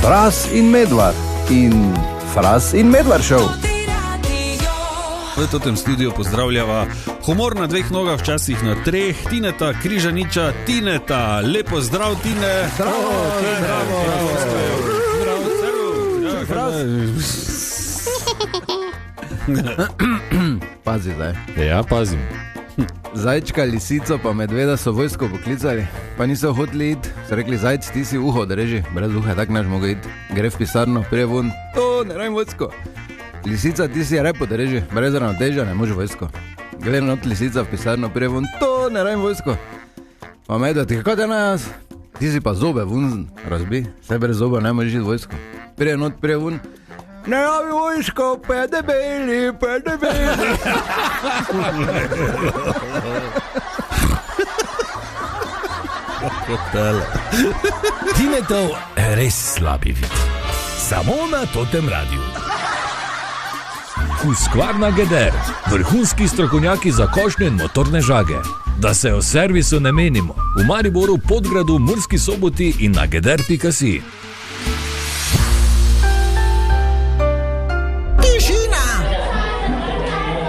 Fras in Medvard in Fras in Medvard show. V tem studiu pozdravljava humor na dveh nogah, včasih na treh, Tineta Križaniča. Tineta, lepo zdrav, Tine. Pazi zdaj. Ja, pazim. Zajčka, lisico pa medveda so vojsko poklicali, pa niso hoteli iti. So rekli, zajc, ti si uho dreži, brez uha tak naš mogo iti. Gre v pisarno, prije vun, to ne rajim vojsko. Lisica, ti si repo dreži, brez ravnotežja ne može vojsko. Gre not lisica v pisarno, prije vun, to ne rajim vojsko. Pa medved, kako te nas? Ti si pa zobe vun razbi, vse brez zoba ne možeš iti vojsko. Prije not, prije vun, ne rabi vojsko, pa je debeli, pa je debeli. Tinetov res slabi vid. Samo na Totem Radiu. Husqvarna Geder, vrhunski strokovnjaki za košnje in motorne žage. Da se o servisu ne menimo. V Mariboru, Podgradu, Murski Soboti in na geder.si.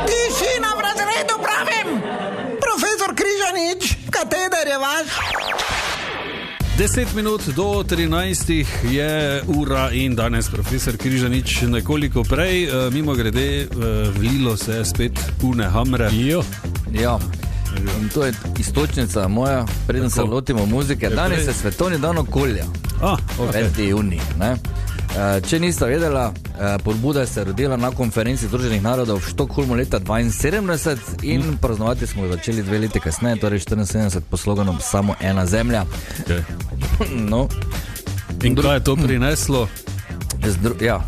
Tišina v razredu, pravim! Profesor Križanič, kateder je vaš? 10 minut do 13 je ura in danes profesor Križanič nekoliko prej. Mimo grede, vlilo se je spet pune hamre. Ja, in to je istočnica moja, preden se lotimo muzike. Danes je svetovni dan okolja, 5. junij. Če niste vedela, pobuda se je rodila na konferenci Združenih narodov v Štokholmu leta 1972 in praznovati smo začeli 2 leti kasneje, torej 1974 po sloganom Samo ena zemlja. Okay. No. In kaj je to prineslo? Ja,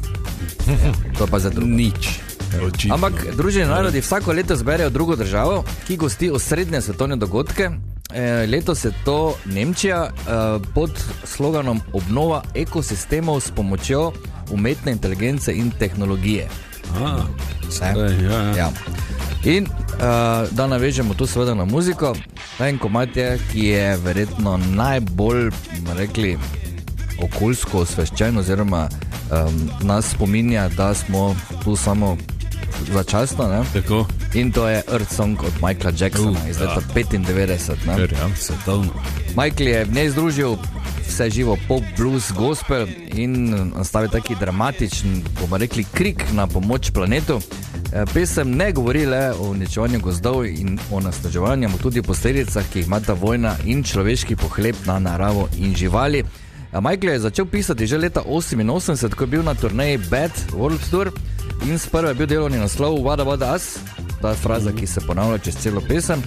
to pa za drugo. Nič. Očitno. Ampak Združeni narodi vsako leto zberejo drugo državo, ki gosti osrednje svetovne dogodke. Letos je to Nemčija pod sloganom Obnova ekosistemov s pomočjo umetne inteligence in tehnologije. Ja. In da navežemo to seveda na muziko, en komad je, ki je verjetno najbolj, rekli, okoljsko osveščen oziroma nas spominja, da smo tu samo začasno, ne? Tako. In to je Earth Song od Michaela Jacksona iz leta 95, ne? Svetovno. Michael je v njej združil vse živo pop, blues, gospel in nastavil taki dramatičen, bomo rekli, krik na pomoč planetu. Pesem ne govori le o uničevanju gozdov in o nasnaževanju, tudi o posledicah, ki jih imata vojna in človeški pohlep na naravo in živali. Michael je začel pisati že leta 88, ko je bil na turneji Bad World Tour in sprva je bil delovni naslov What About Us, ta fraza, ki se ponavlja čez celo pesem.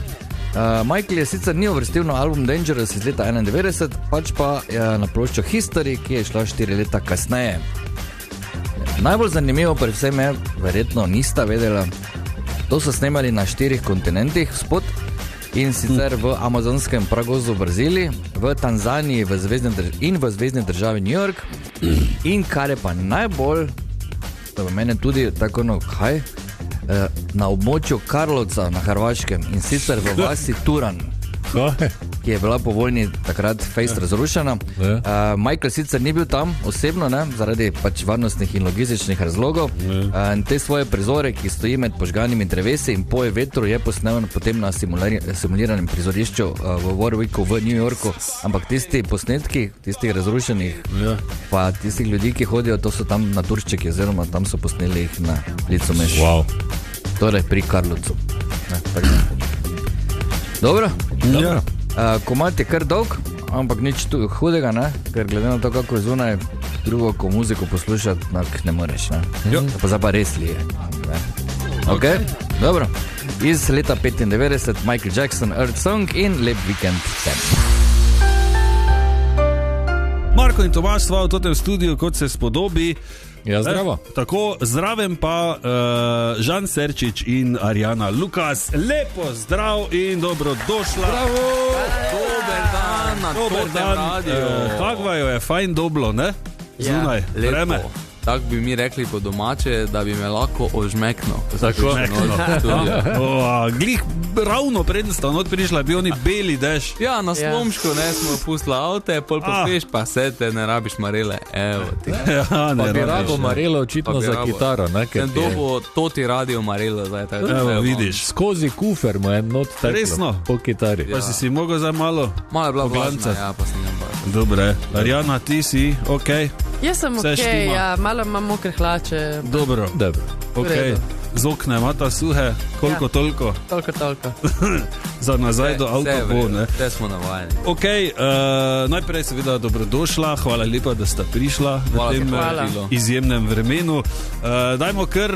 Michael je sicer ni uvrstil na album Dangerous iz leta 91, pač pa na ploščo History, ki je šla 4 leta kasneje. Najbolj zanimivo pri vsem je, verjetno nista vedela, to so snemali na 4 kontinentih spod, in sicer v amazonskem pragozdu v Braziliji, v Tanzaniji in v zvezdni državi New York. In kar je pa najbolj, da v mene tudi tako na območju Karlovca na Hrvaškem, in sicer v vasi Turan, ki je bila po vojni takrat fejst razrušena. Michael sicer ni bil tam osebno, ne, zaradi pač varnostnih in logističnih razlogov. Te svoje prizore, ki stoji med požganimi drevesi in poje vetru, je posnel potem na simuliranem prizorišču v Warwicku v New Yorku. Ampak tisti posnetki, tistih razrušenih, pa tistih ljudi, ki hodijo, to so tam naturščeki, oziroma tam so posneli jih na licu meš. Wow. Torej pri Karlovcu. Dobro? Ja. Komad je kar dolg, ampak nič hudega, ne? Ker glede na to, kako je zunaj, drugo ko muziko poslušati, ne moreš, ne? Pa zdaj pa res li je. Ok, dobro. Iz leta 95, Michael Jackson, Earth Song in lep vikend vsem. Marko in Tomaž sva v tem studiu, kot se spodobi. Ja, zdravo. Tako, zraven pa Žan Serčič in Arjana Lukas. Lepo zdrav in dobrodošla. Bravo! Dober dan na Totem Radiu. Kako jo je fajn doblo, ne? Zunaj, vreme. tako bi mi rekli po domače, da bi me lahko ožmeknil. Tako, glih ravno preden sta not prišla, bi oni beli dež. Ja, na Slomšku smo pustili avte, pol pospeš, pa se te ne rabiš marele. Evo ti. Ja, Pa bi rabo marelo očitno za kitaro, ne? Ten dobo to ti radio marelo zdaj. Evo, vidiš. Skozi kufer mu je not teklo. Resno? Po kitari. Pa si mogel za malo Malo je bila poglancati. vlažna, ja, pa sem njem baš. Dobre, Arjana, ti si, okej. Jaz sem Vse ok, štima. ja, malo imam mokre hlače, Dobro, Dobro. okej. redu. Z okna imata suhe, koliko Ja. toliko, toliko. za nazaj do avta bo, ne. Te smo navajeni. Ok, najprej seveda dobrodošla, hvala lepa, da sta prišla Hvala v tem za povabilo. izjemnem vremenu. Dajmo kar,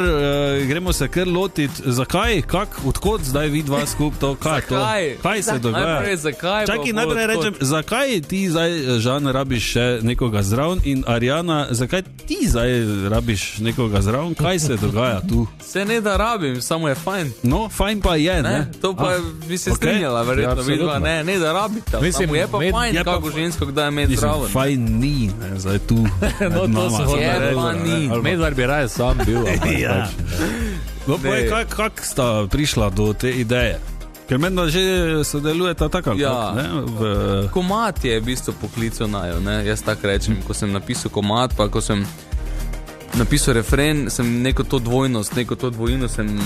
gremo se kar lotiti, zakaj, odkot zdaj vi dva skup to, kaj je to? Zakaj? Kaj se dogaja? Najprej zakaj? Čakaj, pa najprej odkot? rečem, zakaj ti zdaj, Žan, rabiš še nekoga zraven in Arjana, zakaj ti zdaj rabiš nekoga zraven, kaj se dogaja tu? Se ne da rabim, samo je fajn. No, fajn pa je, ne? Ne? To pa bi se okej. strinjala, verjetno, Ja, vidva, absolutno. ne da rabite. Mislim, Samo je pa fajn, je pa kako žensko, kdaj je med Mislim, zraven. fajn ni, ne, zdaj tu. No, to se hoče Je reči. pa ni. Medvar bi raje sam bil. ampak Ja. pač, No, povej, kak sta prišla do te ideje? Ker menda že sodelujeta tako, ali Ja. kako, ne? Komad je v bistvu poklical najo, ne? Jaz tako rečem, ko sem napisal komad, pa ko sem napisal refren, sem neko to dvojnost, neko to dvojino sem,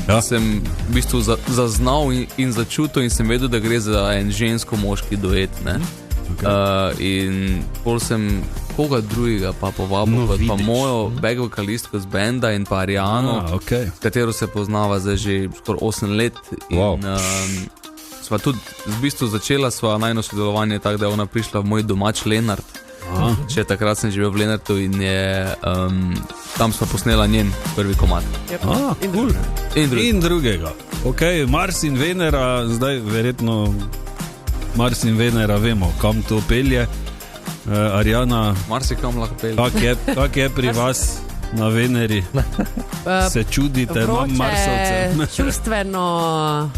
Ja. sem v bistvu zaznal in začutil in sem vedel, da gre za en žensko-moški duet, ne? In pol sem koga drugega pa povabil, No, pa vidiš. mojo back vokalistko z benda in pa Arjano, Okay. s katero se poznava zdaj že skoraj 8 let. In, Wow. sva tudi v bistvu začela sva najno sodelovanje tako, da je ona prišla v moj domač Lenart. Še takrat sem živel v Lenartu in je, tam sva posnela njen prvi komad. Cool. In drugi. In drugega. Okay, Mars in Venera, zdaj verjetno Mars in Venera vemo, kam to pelje. Arjana, Marsikam lahko pelje. kak je pri vas na Veneri? Se čudite nam Marsovcem? Čustveno.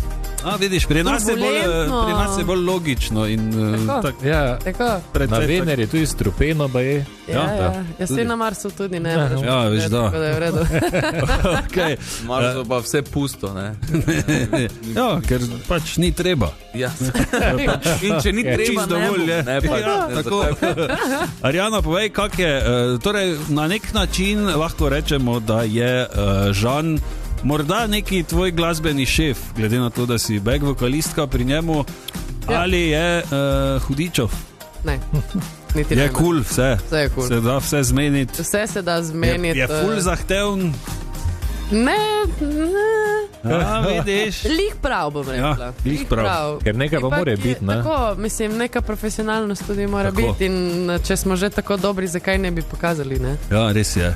Vidiš, pri nas Turbulentno. je bolj logično in Tako. tako. Ja, Tako. na Precej Veneri tudi strupeno, pa je. Ja. Jaz sem na Marsu tudi, ne. moraš Ja, veš, da. tako da je v redu. Okay. Marso pa vse pusto, ne? Ja, ker pač ni treba. Ja. In če ni treba, Čisto ne bo. dovolj je. Ne, pa, Ja, ne, tako. zakaj? Arjana, povej, kak je, torej na nek način lahko rečemo, da je Žan morda neki tvoj glasbeni šef, glede na to, da si back vokalistka pri njemu, Ja. ali je Hudičov. Ne, niti Je ne. kul vse, Vse je kul. se da vse zmeniti. Vse se da zmeniti. Je ful zahteven, Ne, vidiš. lih prav bom rekla. Ja, glih prav. Ker nekaj pa Ipak mora je biti, ne? Tako, mislim, neka profesionalnost tudi mora Tako. biti in če smo že tako dobri, zakaj ne bi pokazali, ne? Ja, res je.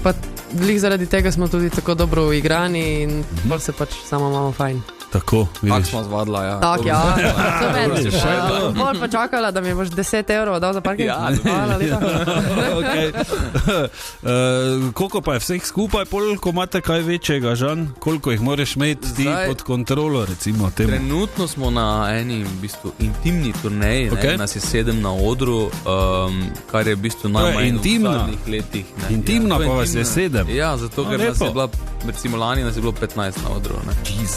Pa glih zaradi tega smo tudi tako dobro uigrani in bolj se pač samo imamo fajn. Tako, Tako vidiš. smo zvadla, ja. Tak, ja, Vidiš, še to. bolj pa čakala, da mi boš 10 evrov dal za parking. Ja. Hvala lepa. Okay. Koliko pa je vseh skupaj, koliko imate kaj večjega, Žan? Koliko jih moraš imeti ti Zdaj- pod kontrolo, recimo temu? Trenutno smo na eni v bistvu intimni turneji, Okej. nas je 7 na odru, kar je v bistvu najmanj intimna. v zadnjih letih. Ne. Intimna, to pa vas je intimna. 7. Ja, zato ker nas lepo. je bila, recimo lani nas je bilo 15 na odru. Ne.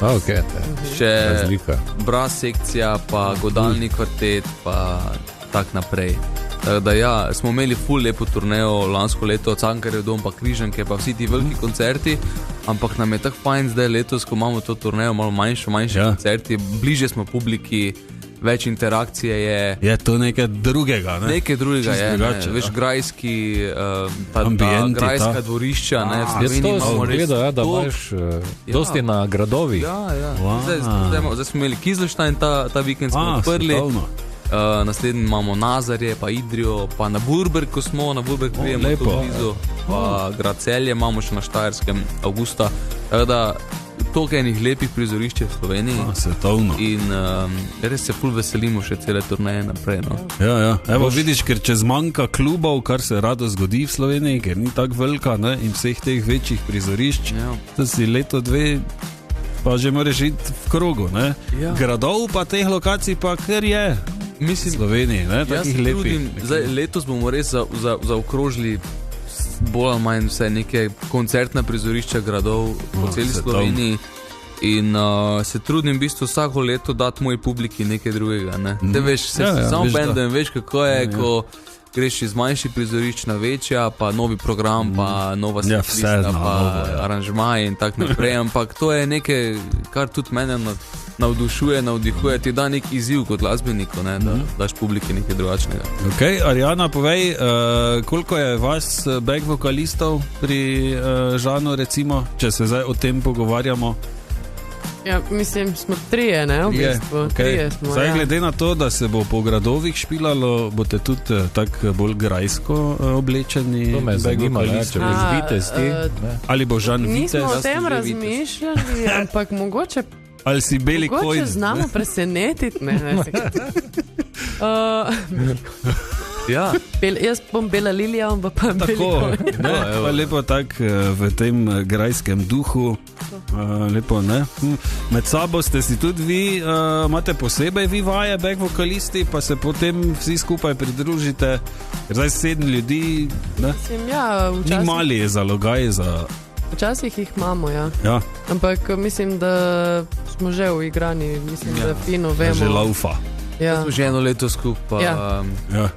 Okay, Še razlika. brass sekcija, pa godalni kvartet, pa tak naprej. Tako da ja, smo imeli ful lepo turnejo lansko leto, Cankarjev dom, pa Križanke, pa vsi ti veliki koncerti, ampak nam je tako fajn zdaj letos, ko imamo to turnejo, malo manjši Ja. koncerti, bliže smo publiki, več interakcije je. Je to nekaj drugega, ne? Nekaj drugega Čisto je, ne, drugače, veš, ja. grajski, ta Ambienti, grajska ta. dvorišča, ne, v Jaz Sloveniji to imamo sem res gledal, ja, da to. imaš dosti na gradovih. Ja, ja. Wow. Zdaj smo imeli Kizlštajn, ta vikend smo odprli. svetovno. Naslednji imamo Nazarje, pa Idrijo, pa na Burberg, ko smo na Burberg prijemo lepo. tu blizu, pa Grad Celje imamo še na Štajerskem avgusta. Tako da toliko enih lepih prizorišč je v Sloveniji Svetovno. in res se ful veselimo še cele turneje naprej. No. Ja, ja. Evo, vidiš, ker če zmanjka klubov, kar se rado zgodi v Sloveniji, ker ni tako velika, ne, in vseh teh večjih prizorišč, Ja. da si leto, dve, pa že moraš iti v krogu. Ne. Ja. Gradov pa teh lokacij pa kar je v Mislim, Sloveniji, ne, jaz takih se lepih. trudim, zdaj, letos bomo res zaokrožili bolj ali manj vse neke koncertne prizorišča gradov po celi Sloveniji. In se trudim v bistvu vsako leto dati moji publiki nekaj drugega. Ne? Te veš, samo bendem, veš kako je, ko greš iz manjših prizorišč na večja, pa novi program, pa nova setlista, pa aranžmaji in tak naprej. Ampak to je nekaj, kar tudi mene navdihuje, ti da nek izziv kot glasbeniku, ne? Da daš publiki nekaj drugačnega. Ok, Arjana, povej, koliko je vas back vokalistov pri Žanu, recimo, če se zdaj o tem pogovarjamo? Ja, mislim, smo trije, ne, v bistvu. Okay. Trije smo, zdaj, glede na to, da se bo po gradovih špilalo, boste tudi tako bolj grajsko oblečeni. To me zanima, če boš vitesti. Ali bo Žan vitez? Nismo o tem razmišljali, ampak mogoče ali si beli kojn? Mogoče znamo presenetiti. Ja. Jaz bom bela Lilija, on pa beli kojn. Pa lepo tak v tem grajskem duhu. Lepo, ne? Med sabo ste si tudi vi, imate posebej vi vaje, back vokalisti, pa se potem vsi skupaj pridružite, zdaj 7 ljudi, ne? Mislim, ja, včasih... Ni mali je zalogaj za... Včasih jih imamo, ja. Ampak mislim, da smo že uigrani, mislim, da fino vemo. Že laufa. Ja. Smo že eno leto skupaj,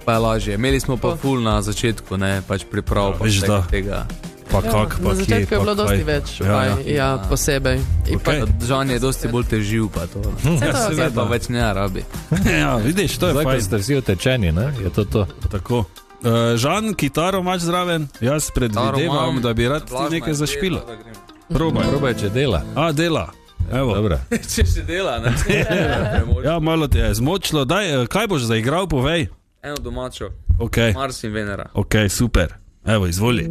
pa je lažje. Imeli smo pa ful na začetku, ne, pač priprav pa tega. Pa kak, pa na začetku je bilo dosti več, posebej. Žan je dosti bolj težil, pa to. Vse pa več ne rabi. Ja, vidiš, to je fajn. Zdaj, ko ste vsi utečeni, ne, je to. Tako. Žan, kitaro imaš zraven? Jaz predvidevam, da bi rad ti nekaj zašpila. Probaj, če dela. Dela. Evo. Če še dela, ne? Ja, malo te je zmočilo. Daj, kaj boš zaigral, povej? Eno domačo. Okay. Mars in Venera. Ok, super. Evo, izvoli.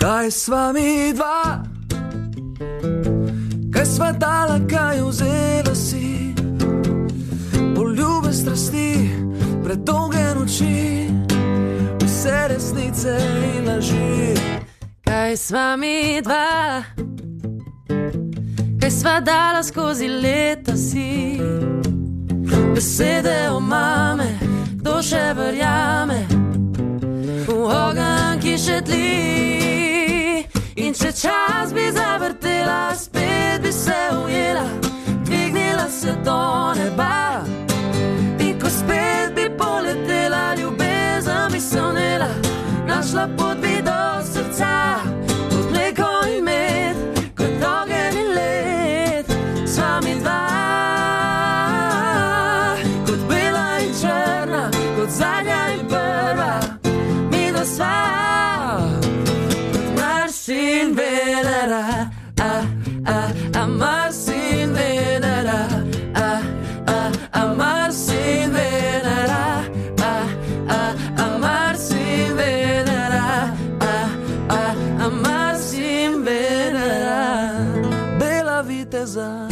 Kaj sva mi dva? Kaj sva dala, kaj vzela si? Poljube strasti, predolge noči, vse resnice in laži. Kaj sva mi dva? Kaj sva dala skozi leta si? Besede o mame, kdo še verjame? V ogenj, ki še tli. In če čas bi zavrtela, spet bi se ujela, dvignila se do neba. In ko spet bi poletela, ljubezen bi se vnela, našla pot bi do srca, kot mleko in med, kot ogenj in led. Sva mi dva, kot bela in črna, kot zadnja in prva, mi dva sva. In Venera, Mars in Venera, Mars in Venera, Mars in Venera, Mars in Venera, bela viteza.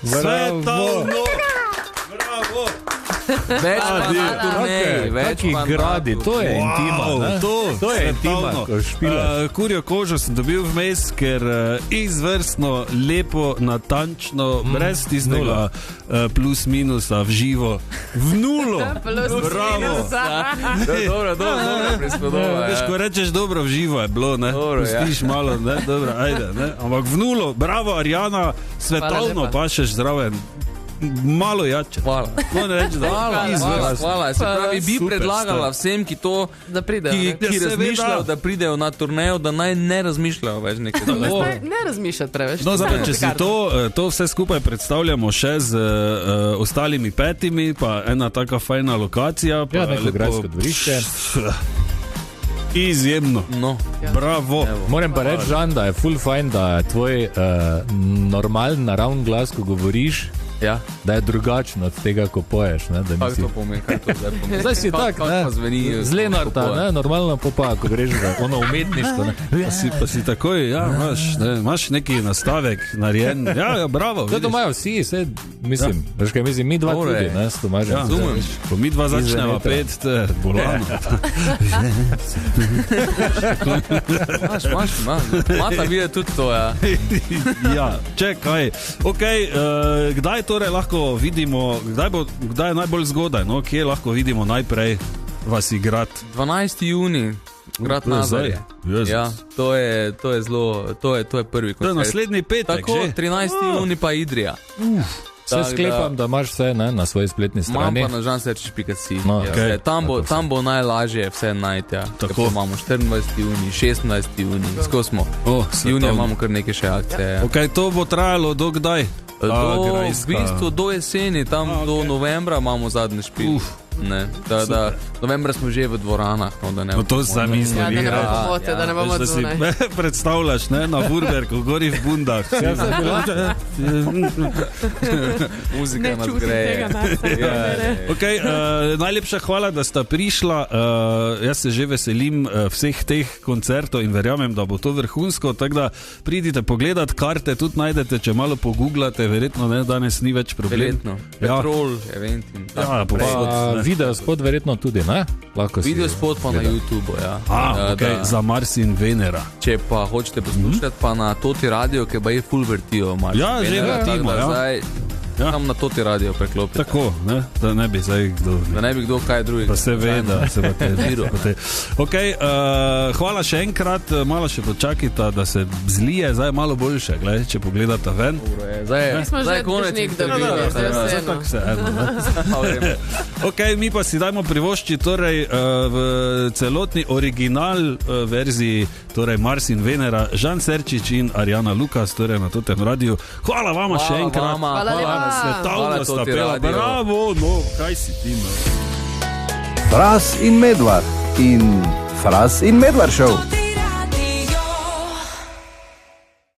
Svetovno! Bravo! Več pa turnej, več pa gradi, to je intima, to je intima, ko špilaš. Kurjo kožo sem dobil vmes, ker izvrstno, lepo, natančno, brez tistega plus minusa v živo, v nulo. Bravo. Dobro, prispodoba. Veš, ko rečeš dobro v živo je bilo, ne? Pustiš malo, ne? Dobro, ajde, ne? Ampak v nulo, bravo Arjana, svetovno pašeš zraven. Malo jače. Hvala. Se pravi, bi predlagala vsem, ki to, ki razmišljajo, da pridejo na turnejo, da naj ne razmišljajo več nekaj. Ne razmišljati preveč. No, zdaj, če si to vse skupaj predstavljamo še z ostalimi 5, pa ena taka fajna lokacija. Ja, neko grajsko dvorišče. Izjemno. No. Bravo. Moram pa reči, Žan, da je ful fajn, da je tvoj normalen, naravn glas, ko govoriš, da je drugačno od tega, ko poješ. Kaj to pomeni? Zdaj si tak, z Lenarta, normalno pa, ko greš za ono umetništvo. Pa si takoj, imaš neki nastavek narejen. Ja, bravo. To imajo vsi, mislim, mi dva tudi, s Tomažem. Razumem, ko mi dva začneva pet, bolano. Maš, Mata vide tudi to, ja, čekaj. Ok, kdaj to torej lahko vidimo, kdaj je najbolj zgodaj, no? Kje lahko vidimo najprej vas igrati? 12. juni, grad Nazarje. Ja, to je zelo, to je prvi koncert. To je naslednji petek, tako, že? 13. juni pa Idrija. Se sklepam, da imaš vse na svoji spletni strani. Imam pa na žanserčič.si. No, okay. Tam bo najlažje vse najti. Ja. Tako imamo 24. juni, 16. juni, skoro smo. Junija imamo kar nekaj še akcije. Okay, to bo trajalo do kdaj? V bistvu do jeseni, tam do novembra imamo zadnji špil. Novembra smo že v dvoranah. No, to zamislim. Ja, da ne bomo zunaj. Predstavljaš, ne, na Burberku, gori v bundah. Muzika nas greje. Okay, najlepša hvala, da sta prišla. Jaz se že veselim vseh teh koncertov in verjamem, da bo to vrhunsko. Tako da pridite pogledat, karte tudi najdete, če malo pogooglate. Verjetno ne, danes ni več problem. Petrol, eventim. Video spot verjetno tudi, ne? Video spot pa na YouTube, ja. Okay. Za Mars in Venera. Če pa hočete poslušati, pa na Toti radio, ki je full vertijo Mars in Venera. Že vrtimo, tam na Toti radio preklopiti. Tako, ne? Da ne bi zdaj kdo... Da ne bi kdo kaj drugega. Pa se ve, da se bo te viro. Okay, hvala še enkrat, malo še počakajte, da se zlije, zdaj je malo boljše, gledaj, če pogledate ven. Zdaj konec intervjuja. Okay, mi pa si dajmo privošči torej v celotni original verziji, torej Mars in Venera, Žan Serčič in Arjana Lukas, torej na Totem radiju. Hvala vama še enkrat. Hvala svetovno sta pela, bravo, no, kaj si ti, no? Fras in Medvard in Fras in Medvard show.